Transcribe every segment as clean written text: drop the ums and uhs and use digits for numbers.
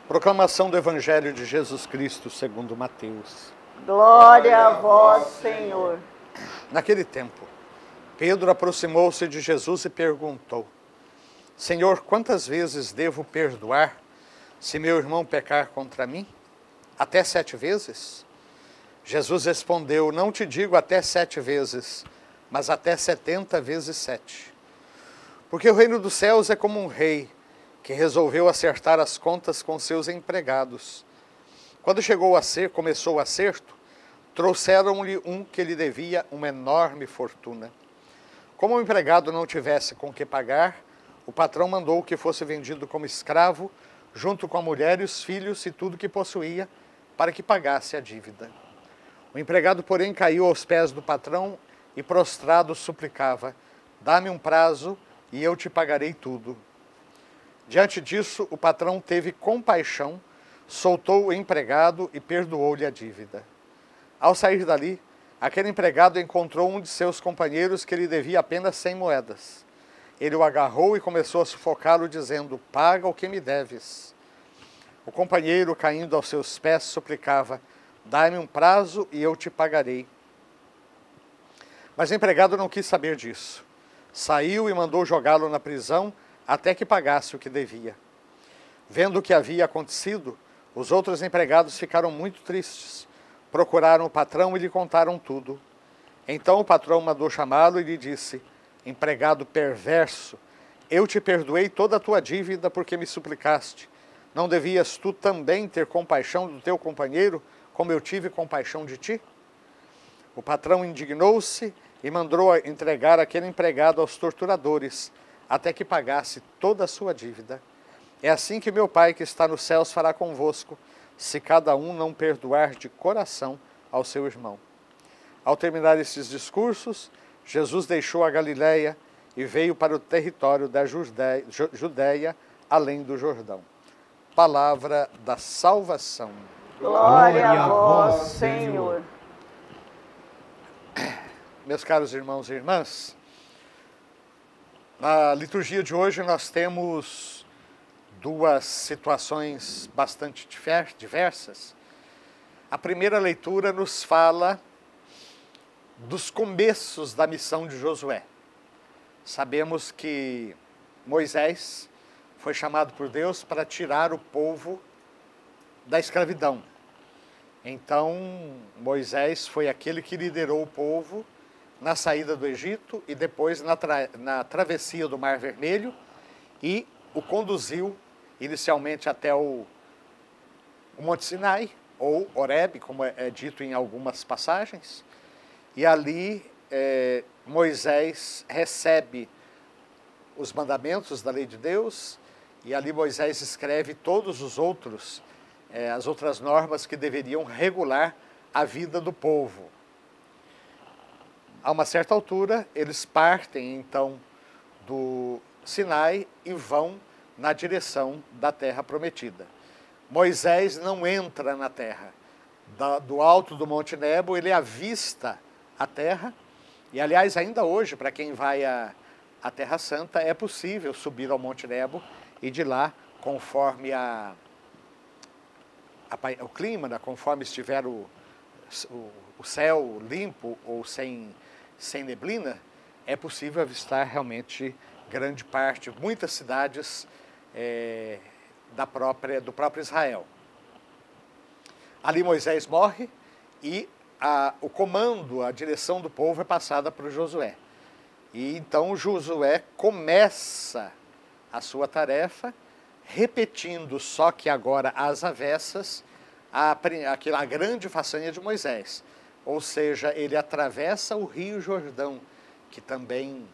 Proclamação do Evangelho de Jesus Cristo segundo Mateus. Glória a vós, Senhor. Naquele tempo, Pedro aproximou-se de Jesus e perguntou: Senhor, quantas vezes devo perdoar se meu irmão pecar contra mim? Até 7 vezes? Jesus respondeu: Não te digo até 7 vezes, mas até 70 vezes 7. Porque o reino dos céus é como um rei que resolveu acertar as contas com seus empregados. Quando começou o acerto, trouxeram-lhe um que lhe devia uma enorme fortuna. Como o empregado não tivesse com que pagar, o patrão mandou que fosse vendido como escravo, junto com a mulher e os filhos e tudo que possuía, para que pagasse a dívida. O empregado, porém, caiu aos pés do patrão e, prostrado, suplicava: Dá-me um prazo e eu te pagarei tudo. Diante disso, o patrão teve compaixão, soltou o empregado e perdoou-lhe a dívida. Ao sair dali, aquele empregado encontrou um de seus companheiros que lhe devia apenas 100 moedas. Ele o agarrou e começou a sufocá-lo, dizendo: Paga o que me deves. O companheiro, caindo aos seus pés, suplicava: Dá-me um prazo e eu te pagarei. Mas o empregado não quis saber disso. Saiu e mandou jogá-lo na prisão até que pagasse o que devia. Vendo o que havia acontecido, os outros empregados ficaram muito tristes. Procuraram o patrão e lhe contaram tudo. Então o patrão mandou chamá-lo e lhe disse: Empregado perverso, eu te perdoei toda a tua dívida porque me suplicaste. Não devias tu também ter compaixão do teu companheiro, como eu tive compaixão de ti? O patrão indignou-se e mandou entregar aquele empregado aos torturadores, até que pagasse toda a sua dívida. É assim que meu Pai que está nos céus fará convosco, se cada um não perdoar de coração ao seu irmão. Ao terminar esses discursos, Jesus deixou a Galileia e veio para o território da Judéia, além do Jordão. Palavra da salvação. Glória a vós, Senhor. Meus caros irmãos e irmãs, na liturgia de hoje nós temos duas situações bastante diversas. A primeira leitura nos fala dos começos da missão de Josué. Sabemos que Moisés foi chamado por Deus para tirar o povo da escravidão. Então, Moisés foi aquele que liderou o povo na saída do Egito e depois na travessia do Mar Vermelho e o conduziu inicialmente até o Monte Sinai, ou Horebe, como é dito em algumas passagens, e ali Moisés recebe os mandamentos da lei de Deus, e ali Moisés escreve todos os outros, as outras normas que deveriam regular a vida do povo. A uma certa altura, eles partem então do Sinai e vão na direção da terra prometida. Moisés não entra na terra. Do alto do Monte Nebo, ele avista a terra, e aliás, ainda hoje, para quem vai à Terra Santa, é possível subir ao Monte Nebo e de lá, conforme o clima, né, conforme estiver o céu limpo ou sem neblina, é possível avistar realmente grande parte, muitas cidades do próprio Israel. Ali Moisés morre e o comando, a direção do povo é passada para o Josué. E então Josué começa a sua tarefa, repetindo, só que agora às avessas, a grande façanha de Moisés. Ou seja, ele atravessa o rio Jordão, que também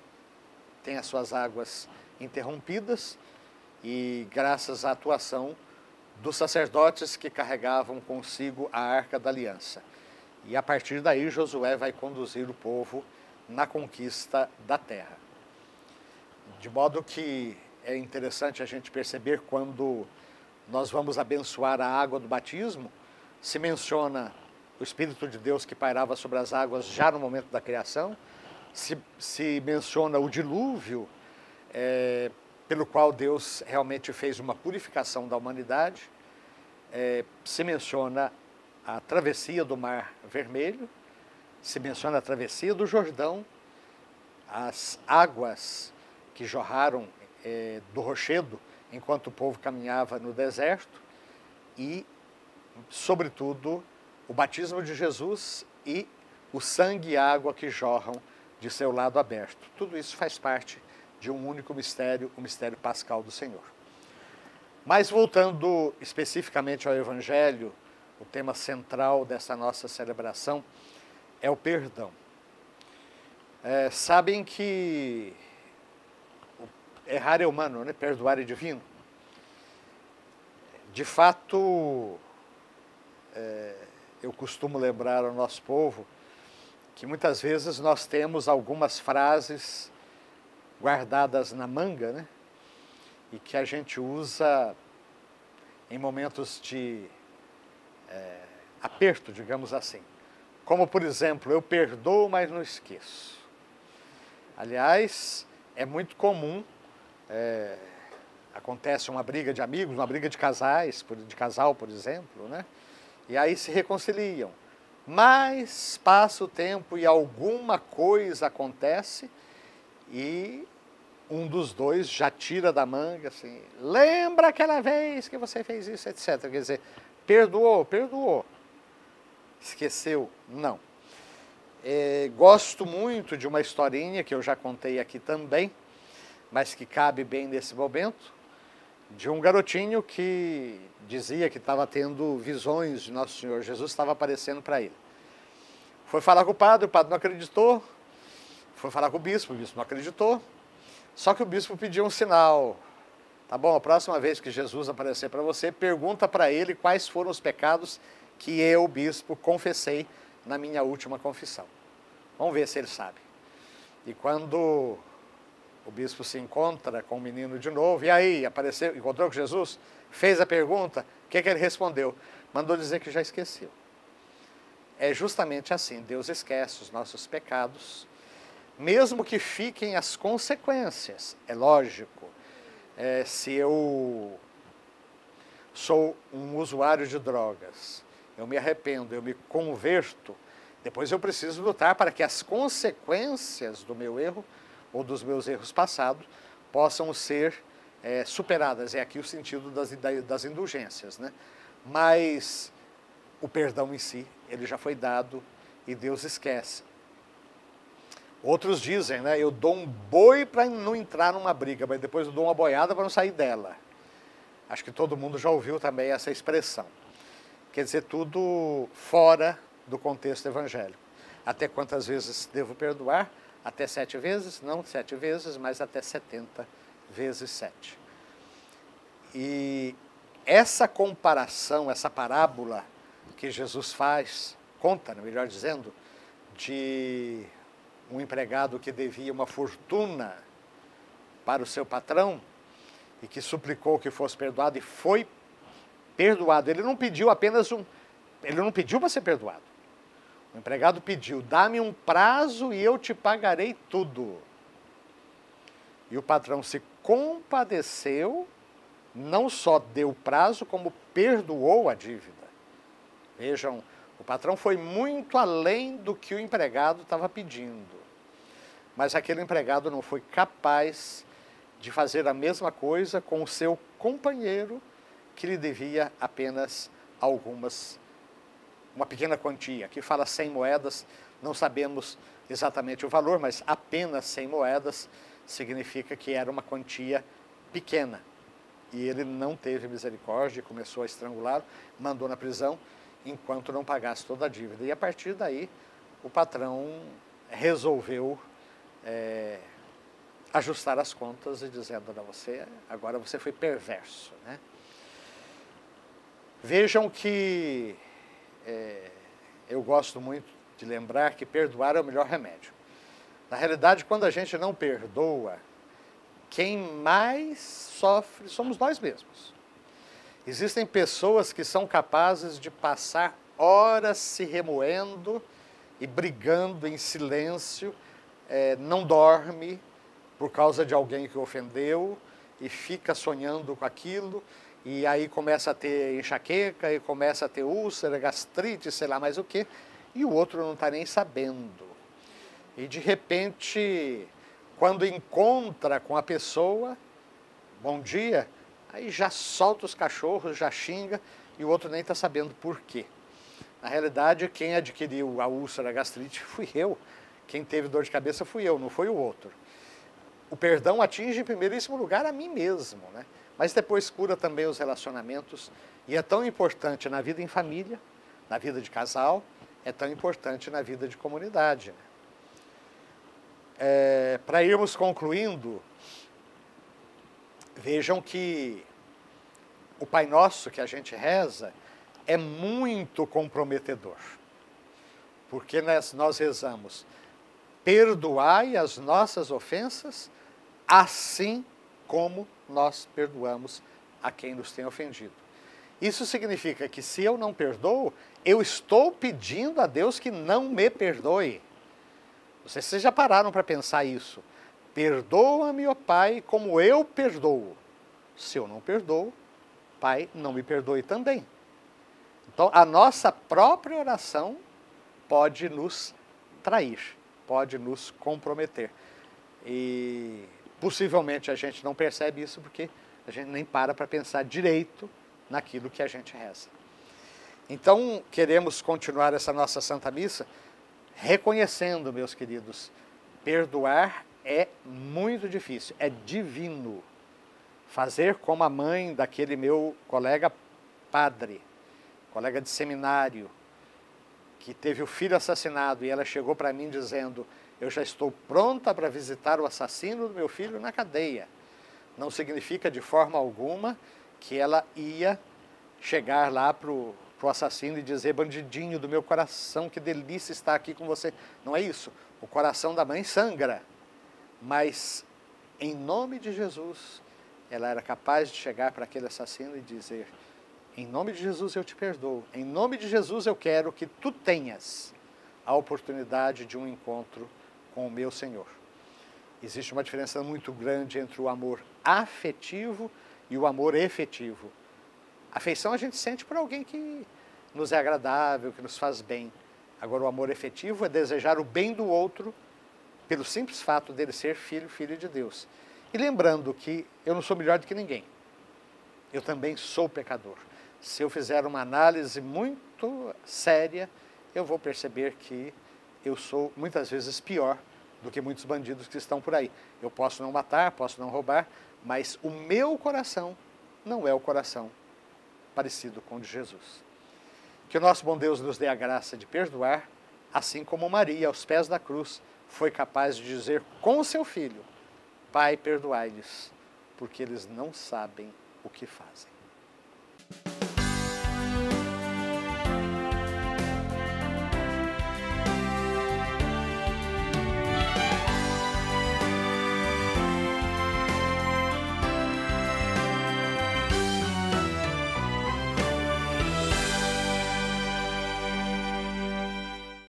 tem as suas águas interrompidas, e graças à atuação dos sacerdotes que carregavam consigo a Arca da Aliança. E a partir daí Josué vai conduzir o povo na conquista da terra. De modo que é interessante a gente perceber quando nós vamos abençoar a água do batismo, se menciona o Espírito de Deus que pairava sobre as águas já no momento da criação, se menciona o dilúvio, pelo qual Deus realmente fez uma purificação da humanidade, se menciona a travessia do Mar Vermelho, se menciona a travessia do Jordão, as águas que jorraram do rochedo enquanto o povo caminhava no deserto e, sobretudo, o batismo de Jesus e o sangue e água que jorram de seu lado aberto. Tudo isso faz parte de um único mistério, o mistério pascal do Senhor. Mas voltando especificamente ao Evangelho, o tema central dessa nossa celebração é o perdão. Sabem que errar é humano, né? Perdoar é divino. De fato, eu costumo lembrar ao nosso povo que muitas vezes nós temos algumas frases guardadas na manga, né? E que a gente usa em momentos de aperto, digamos assim. Como, por exemplo, eu perdoo, mas não esqueço. Aliás, é muito comum, acontece uma briga de amigos, uma briga de casais, de casal, por exemplo, né? E aí se reconciliam. Mas passa o tempo e alguma coisa acontece e um dos dois já tira da manga, assim, lembra aquela vez que você fez isso, etc. Quer dizer, perdoou. Esqueceu? Não. Gosto muito de uma historinha que eu já contei aqui também, mas que cabe bem nesse momento, de um garotinho que dizia que estava tendo visões de Nosso Senhor Jesus, estava aparecendo para ele. Foi falar com o padre não acreditou, foi falar com o bispo não acreditou, só que o bispo pediu um sinal. Tá bom, a próxima vez que Jesus aparecer para você, pergunta para ele quais foram os pecados que eu, bispo, confessei na minha última confissão. Vamos ver se ele sabe. E quando o bispo se encontra com o menino de novo, e aí, apareceu, encontrou com Jesus, fez a pergunta, o que ele respondeu? Mandou dizer que já esqueceu. É justamente assim, Deus esquece os nossos pecados, mesmo que fiquem as consequências. É lógico, se eu sou um usuário de drogas, eu me arrependo, eu me converto, depois eu preciso lutar para que as consequências do meu erro ou dos meus erros passados possam ser superadas. É aqui o sentido das indulgências, né? Mas o perdão em si, ele já foi dado e Deus esquece. Outros dizem, né? Eu dou um boi para não entrar numa briga, mas depois eu dou uma boiada para não sair dela. Acho que todo mundo já ouviu também essa expressão. Quer dizer, tudo fora do contexto evangélico. Até quantas vezes devo perdoar? Até 7 vezes? Não 7 vezes, mas até 70 vezes 7. E essa comparação, essa parábola que Jesus conta, melhor dizendo, de um empregado que devia uma fortuna para o seu patrão e que suplicou que fosse perdoado e foi perdoado. Ele não pediu apenas ele não pediu para ser perdoado. O empregado pediu, dá-me um prazo e eu te pagarei tudo. E o patrão se compadeceu, não só deu o prazo, como perdoou a dívida. Vejam, o patrão foi muito além do que o empregado estava pedindo. Mas aquele empregado não foi capaz de fazer a mesma coisa com o seu companheiro, que lhe devia apenas uma pequena quantia. Aqui fala 100 moedas, não sabemos exatamente o valor, mas apenas 100 moedas significa que era uma quantia pequena. E ele não teve misericórdia, começou a estrangulá-lo, mandou na prisão, enquanto não pagasse toda a dívida. E a partir daí, o patrão resolveu ajustar as contas e dizendo, não, agora você foi perverso, né? Vejam que eu gosto muito de lembrar que perdoar é o melhor remédio. Na realidade, quando a gente não perdoa, quem mais sofre somos nós mesmos. Existem pessoas que são capazes de passar horas se remoendo e brigando em silêncio, não dorme por causa de alguém que o ofendeu e fica sonhando com aquilo e aí começa a ter enxaqueca, e começa a ter úlcera, gastrite, sei lá mais o quê, e o outro não está nem sabendo. E de repente, quando encontra com a pessoa, bom dia, aí já solta os cachorros, já xinga, e o outro nem está sabendo por quê. Na realidade, quem adquiriu a úlcera, a gastrite, fui eu. Quem teve dor de cabeça fui eu, não foi o outro. O perdão atinge em primeiríssimo lugar a mim mesmo, né? Mas depois cura também os relacionamentos. E é tão importante na vida em família, na vida de casal, é tão importante na vida de comunidade, né? Para irmos concluindo, vejam que o Pai Nosso que a gente reza é muito comprometedor. Porque nós rezamos: perdoai as nossas ofensas, assim como nós perdoamos a quem nos tem ofendido. Isso significa que se eu não perdoo, eu estou pedindo a Deus que não me perdoe. Vocês já pararam para pensar isso? Perdoa-me, ó Pai, como eu perdoo. Se eu não perdoo, Pai, não me perdoe também. Então, a nossa própria oração pode nos trair, pode nos comprometer. E possivelmente a gente não percebe isso porque a gente nem para pensar direito naquilo que a gente reza. Então, queremos continuar essa nossa Santa Missa reconhecendo, meus queridos, perdoar é muito difícil, é divino. Fazer como a mãe daquele meu colega padre, colega de seminário, que teve o filho assassinado, e ela chegou para mim dizendo: eu já estou pronta para visitar o assassino do meu filho na cadeia. Não significa de forma alguma que ela ia chegar lá para o assassino e dizer: bandidinho do meu coração, que delícia estar aqui com você. Não é isso. O coração da mãe sangra. Mas, em nome de Jesus, ela era capaz de chegar para aquele assassino e dizer: em nome de Jesus eu te perdoo. Em nome de Jesus eu quero que tu tenhas a oportunidade de um encontro com o meu Senhor. Existe uma diferença muito grande entre o amor afetivo e o amor efetivo. Afeição a gente sente por alguém que nos é agradável, que nos faz bem. Agora, o amor efetivo é desejar o bem do outro pelo simples fato dele ser filho, filho de Deus. E lembrando que eu não sou melhor do que ninguém. Eu também sou pecador. Se eu fizer uma análise muito séria, eu vou perceber que eu sou muitas vezes pior do que muitos bandidos que estão por aí. Eu posso não matar, posso não roubar, mas o meu coração não é o coração parecido com o de Jesus. Que o nosso bom Deus nos dê a graça de perdoar, assim como Maria, aos pés da cruz, foi capaz de dizer com o seu filho: Pai, perdoai-lhes, porque eles não sabem o que fazem.